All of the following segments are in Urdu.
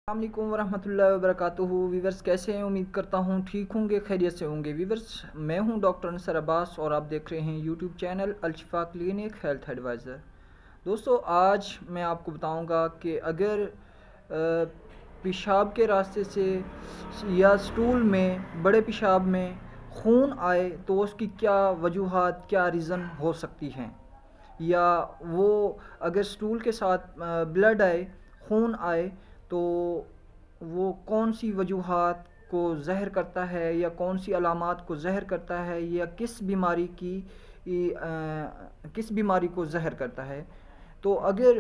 السلام علیکم ورحمۃ اللہ وبرکاتہ۔ ویورس کیسے ہیں؟ امید کرتا ہوں ٹھیک ہوں گے، خیریت سے ہوں گے۔ ویورس میں ہوں ڈاکٹر انصر عباس اور آپ دیکھ رہے ہیں YouTube channel Alshifa clinic health advisor. دوستو آج میں آپ کو بتاؤں گا کہ اگر پیشاب کے راستے سے یا سٹول میں بڑے پیشاب میں خون آئے تو اس کی کیا وجوہات، کیا ریزن ہو سکتی ہیں، یا وہ اگر سٹول کے ساتھ بلڈ آئے، خون آئے تو وہ کون سی وجوہات کو ظاہر کرتا ہے یا کون سی علامات کو ظاہر کرتا ہے یا کس بیماری کو ظاہر کرتا ہے۔ تو اگر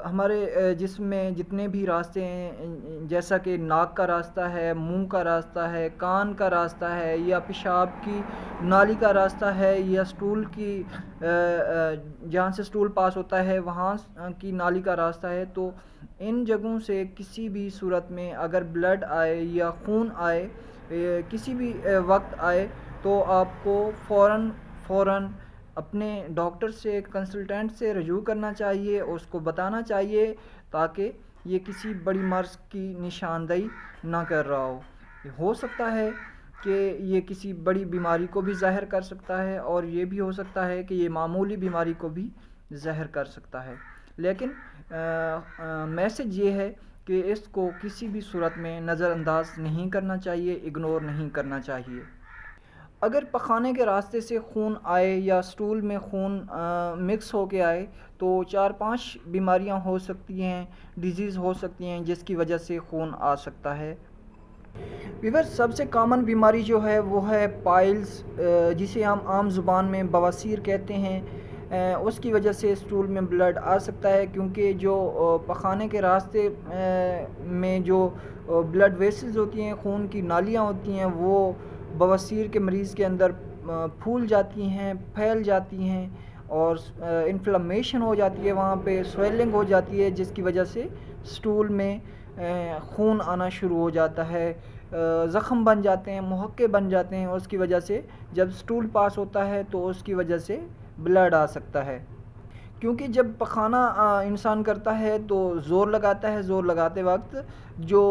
ہمارے جسم میں جتنے بھی راستے ہیں، جیسا کہ ناک کا راستہ ہے، منہ کا راستہ ہے، کان کا راستہ ہے، یا پیشاب کی نالی کا راستہ ہے، یا سٹول کی جہاں سے سٹول پاس ہوتا ہے وہاں کی نالی کا راستہ ہے، تو ان جگہوں سے کسی بھی صورت میں اگر بلڈ آئے یا خون آئے، کسی بھی وقت آئے، تو آپ کو فوراً اپنے ڈاکٹر سے، کنسلٹینٹ سے رجوع کرنا چاہیے، اس کو بتانا چاہیے تاکہ یہ کسی بڑی مرض کی نشاندہی نہ کر رہا ہو سکتا ہے کہ یہ کسی بڑی بیماری کو بھی ظاہر کر سکتا ہے، اور یہ بھی ہو سکتا ہے کہ یہ معمولی بیماری کو بھی ظاہر کر سکتا ہے۔ لیکن میسج یہ ہے کہ اس کو کسی بھی صورت میں نظر انداز نہیں کرنا چاہیے، اگنور نہیں کرنا چاہیے۔ اگر پخانے کے راستے سے خون آئے یا سٹول میں خون مکس ہو کے آئے تو 4-5 بیماریاں ہو سکتی ہیں، ڈیزیز ہو سکتی ہیں جس کی وجہ سے خون آ سکتا ہے۔ ویورز سب سے کامن بیماری جو ہے وہ ہے پائلز، جسے ہم عام زبان میں بواسیر کہتے ہیں۔ اس کی وجہ سے سٹول میں بلڈ آ سکتا ہے، کیونکہ جو پخانے کے راستے میں جو بلڈ ویسلز ہوتی ہیں، خون کی نالیاں ہوتی ہیں، وہ بواسیر کے مریض کے اندر پھول جاتی ہیں، پھیل جاتی ہیں، اور انفلمیشن ہو جاتی ہے، وہاں پہ سویلنگ ہو جاتی ہے، جس کی وجہ سے سٹول میں خون آنا شروع ہو جاتا ہے، زخم بن جاتے ہیں، محقے بن جاتے ہیں۔ اس کی وجہ سے جب سٹول پاس ہوتا ہے تو اس کی وجہ سے بلڈ آ سکتا ہے، کیونکہ جب پخانہ انسان کرتا ہے تو زور لگاتا ہے، زور لگاتے وقت جو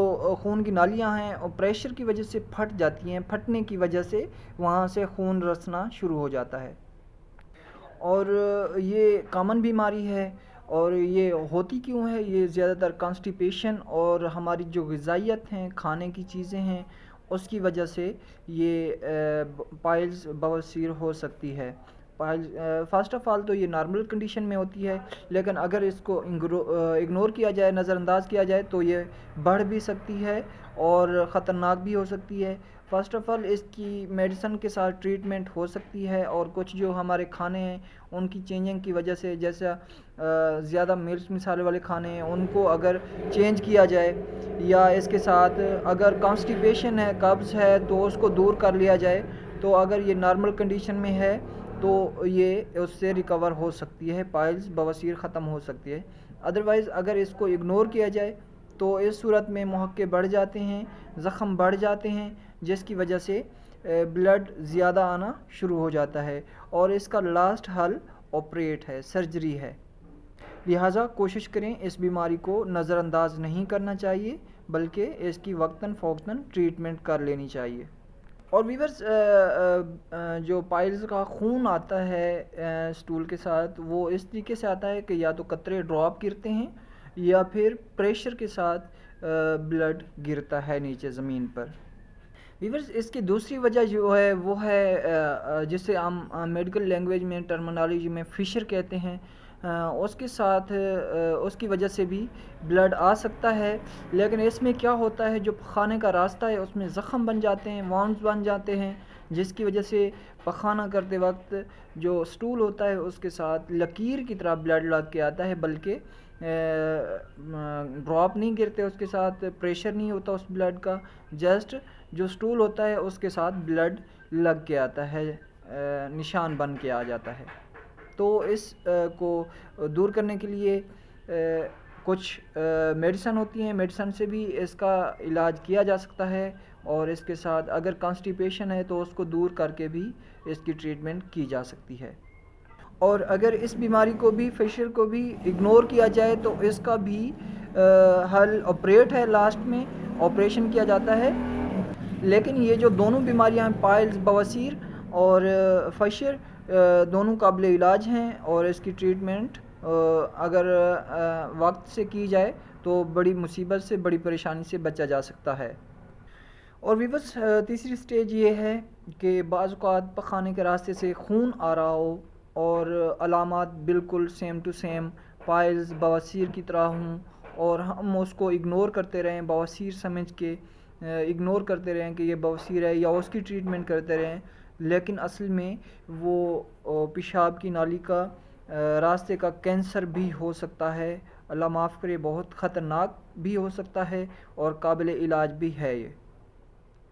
خون کی نالیاں ہیں پریشر کی وجہ سے پھٹ جاتی ہیں، پھٹنے کی وجہ سے وہاں سے خون رسنا شروع ہو جاتا ہے، اور یہ کامن بیماری ہے۔ اور یہ ہوتی کیوں ہے؟ یہ زیادہ تر کانسٹیپیشن اور ہماری جو غذائیت ہیں، کھانے کی چیزیں ہیں، اس کی وجہ سے یہ پائلز بواسیر ہو سکتی ہے۔ فرسٹ آف آل تو یہ نارمل کنڈیشن میں ہوتی ہے، لیکن اگر اس کو اگنور کیا جائے، نظر انداز کیا جائے، تو یہ بڑھ بھی سکتی ہے اور خطرناک بھی ہو سکتی ہے۔ فرسٹ آف آل اس کی میڈیسن کے ساتھ ٹریٹمنٹ ہو سکتی ہے، اور کچھ جو ہمارے کھانے ہیں ان کی چینجنگ کی وجہ سے، جیسا زیادہ مرچ مسالے والے کھانے ہیں ان کو اگر چینج کیا جائے، یا اس کے ساتھ اگر کانسٹیپیشن ہے، قبض ہے، تو اس کو دور کر لیا جائے، تو اگر یہ نارمل کنڈیشن میں ہے تو یہ اس سے ریکور ہو سکتی ہے، پائلز بواسیر ختم ہو سکتی ہے۔ ادروائز اگر اس کو اگنور کیا جائے تو اس صورت میں محقے بڑھ جاتے ہیں، زخم بڑھ جاتے ہیں، جس کی وجہ سے بلڈ زیادہ آنا شروع ہو جاتا ہے، اور اس کا لاسٹ حل آپریٹ ہے، سرجری ہے۔ لہٰذا کوشش کریں اس بیماری کو نظر انداز نہیں کرنا چاہیے، بلکہ اس کی وقتاً فوقتاً ٹریٹمنٹ کر لینی چاہیے۔ اور ویورز جو پائلز کا خون آتا ہے سٹول کے ساتھ، وہ اس طریقے سے آتا ہے کہ یا تو قطرے ڈراپ گرتے ہیں، یا پھر پریشر کے ساتھ بلڈ گرتا ہے نیچے زمین پر۔ ویورز اس کی دوسری وجہ جو ہے وہ ہے جسے ہم میڈیکل لینگویج میں، ٹرمنالوجی میں فشر کہتے ہیں، اس کے ساتھ اس کی وجہ سے بھی بلڈ آ سکتا ہے۔ لیکن اس میں کیا ہوتا ہے، جو پخانے کا راستہ ہے اس میں زخم بن جاتے ہیں، وانز بن جاتے ہیں، جس کی وجہ سے پخانہ کرتے وقت جو سٹول ہوتا ہے اس کے ساتھ لکیر کی طرح بلڈ لگ کے آتا ہے، بلکہ ڈراپ نہیں گرتے، اس کے ساتھ پریشر نہیں ہوتا اس بلڈ کا، جسٹ جو سٹول ہوتا ہے اس کے ساتھ بلڈ لگ کے آتا ہے، نشان بن کے آ جاتا ہے۔ تو اس کو دور کرنے کے لیے کچھ میڈیسن ہوتی ہیں، میڈیسن سے بھی اس کا علاج کیا جا سکتا ہے، اور اس کے ساتھ اگر کانسٹیپیشن ہے تو اس کو دور کر کے بھی اس کی ٹریٹمنٹ کی جا سکتی ہے۔ اور اگر اس بیماری کو بھی، فشر کو بھی اگنور کیا جائے تو اس کا بھی حل آپریٹ ہے، لاسٹ میں آپریشن کیا جاتا ہے، لیکن یہ جو دونوں بیماریاں ہیں پائلز بواسیر اور فشر دونوں قابل علاج ہیں، اور اس کی ٹریٹمنٹ اگر وقت سے کی جائے تو بڑی مصیبت سے، بڑی پریشانی سے بچا جا سکتا ہے۔ اور ویورس تیسری سٹیج یہ ہے کہ بعض اوقات پخانے کے راستے سے خون آ رہا ہو اور علامات بالکل سیم ٹو سیم پائلز بواسیر کی طرح ہوں، اور ہم اس کو اگنور کرتے رہیں، بواسیر سمجھ کے اگنور کرتے رہیں کہ یہ بواسیر ہے، یا اس کی ٹریٹمنٹ کرتے رہیں، لیکن اصل میں وہ پیشاب کی نالی کا راستے کا کینسر بھی ہو سکتا ہے۔ اللہ معاف کرے، بہت خطرناک بھی ہو سکتا ہے اور قابل علاج بھی ہے یہ۔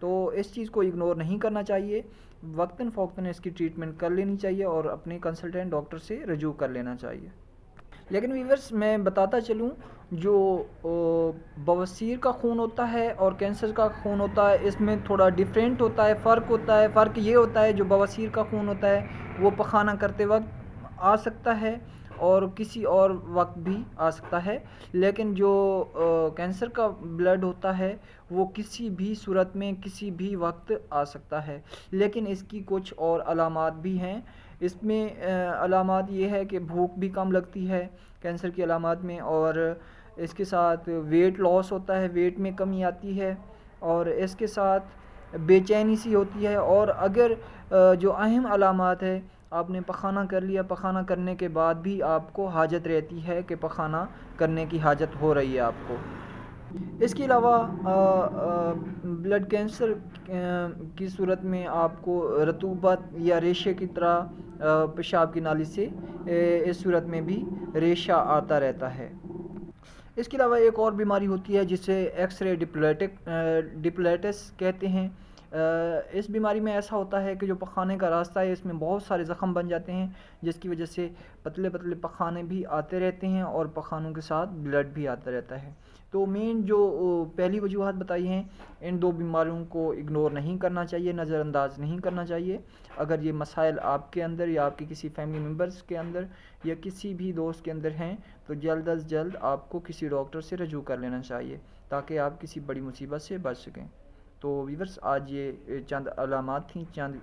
تو اس چیز کو اگنور نہیں کرنا چاہیے، وقتاً فوقتاً اس کی ٹریٹمنٹ کر لینی چاہیے اور اپنے کنسلٹنٹ ڈاکٹر سے رجوع کر لینا چاہیے۔ لیکن ویورس میں بتاتا چلوں، جو بواسیر کا خون ہوتا ہے اور کینسر کا خون ہوتا ہے، اس میں تھوڑا ڈیفرینٹ ہوتا ہے، فرق ہوتا ہے۔ فرق یہ ہوتا ہے جو بواسیر کا خون ہوتا ہے وہ پخانہ کرتے وقت آ سکتا ہے اور کسی اور وقت بھی آ سکتا ہے، لیکن جو کینسر کا بلڈ ہوتا ہے وہ کسی بھی صورت میں کسی بھی وقت آ سکتا ہے، لیکن اس کی کچھ اور علامات بھی ہیں۔ اس میں علامات یہ ہے کہ بھوک بھی کم لگتی ہے کینسر کی علامات میں، اور اس کے ساتھ ویٹ لاس ہوتا ہے، ویٹ میں کمی آتی ہے، اور اس کے ساتھ بے چینی سی ہوتی ہے۔ اور اگر جو اہم علامات ہے، آپ نے پخانہ کر لیا، پخانہ کرنے کے بعد بھی آپ کو حاجت رہتی ہے کہ پخانہ کرنے کی حاجت ہو رہی ہے آپ کو۔ اس کے علاوہ بلڈ کینسر کی صورت میں آپ کو رطوبت یا ریشے کی طرح پیشاب کی نالی سے اس صورت میں بھی ریشہ آتا رہتا ہے۔ اس کے علاوہ ایک اور بیماری ہوتی ہے جسے ایکس رے ڈپلیٹس کہتے ہیں۔ اس بیماری میں ایسا ہوتا ہے کہ جو پخانے کا راستہ ہے اس میں بہت سارے زخم بن جاتے ہیں، جس کی وجہ سے پتلے پتلے پخانے بھی آتے رہتے ہیں اور پخانوں کے ساتھ بلڈ بھی آتا رہتا ہے۔ تو مین جو پہلی وجوہات بتائی ہیں، ان دو بیماریوں کو اگنور نہیں کرنا چاہیے، نظر انداز نہیں کرنا چاہیے۔ اگر یہ مسائل آپ کے اندر یا آپ کے کسی فیملی ممبرز کے اندر یا کسی بھی دوست کے اندر ہیں تو جلد از جلد آپ کو کسی ڈاکٹر سے رجوع کر لینا چاہیے تاکہ آپ کسی بڑی مصیبت سے بچ سکیں۔ تو ویورس، آج یہ چند علامات تھیں، چند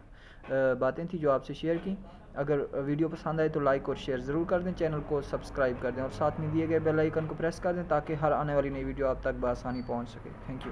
باتیں تھیں جو آپ سے شیئر کی۔ اگر ویڈیو پسند آئے تو لائک اور شیئر ضرور کر دیں، چینل کو سبسکرائب کر دیں اور ساتھ میں دیے گئے بیل آئیکن کو پریس کر دیں تاکہ ہر آنے والی نئی ویڈیو آپ تک بآسانی پہنچ سکے۔ Thank you.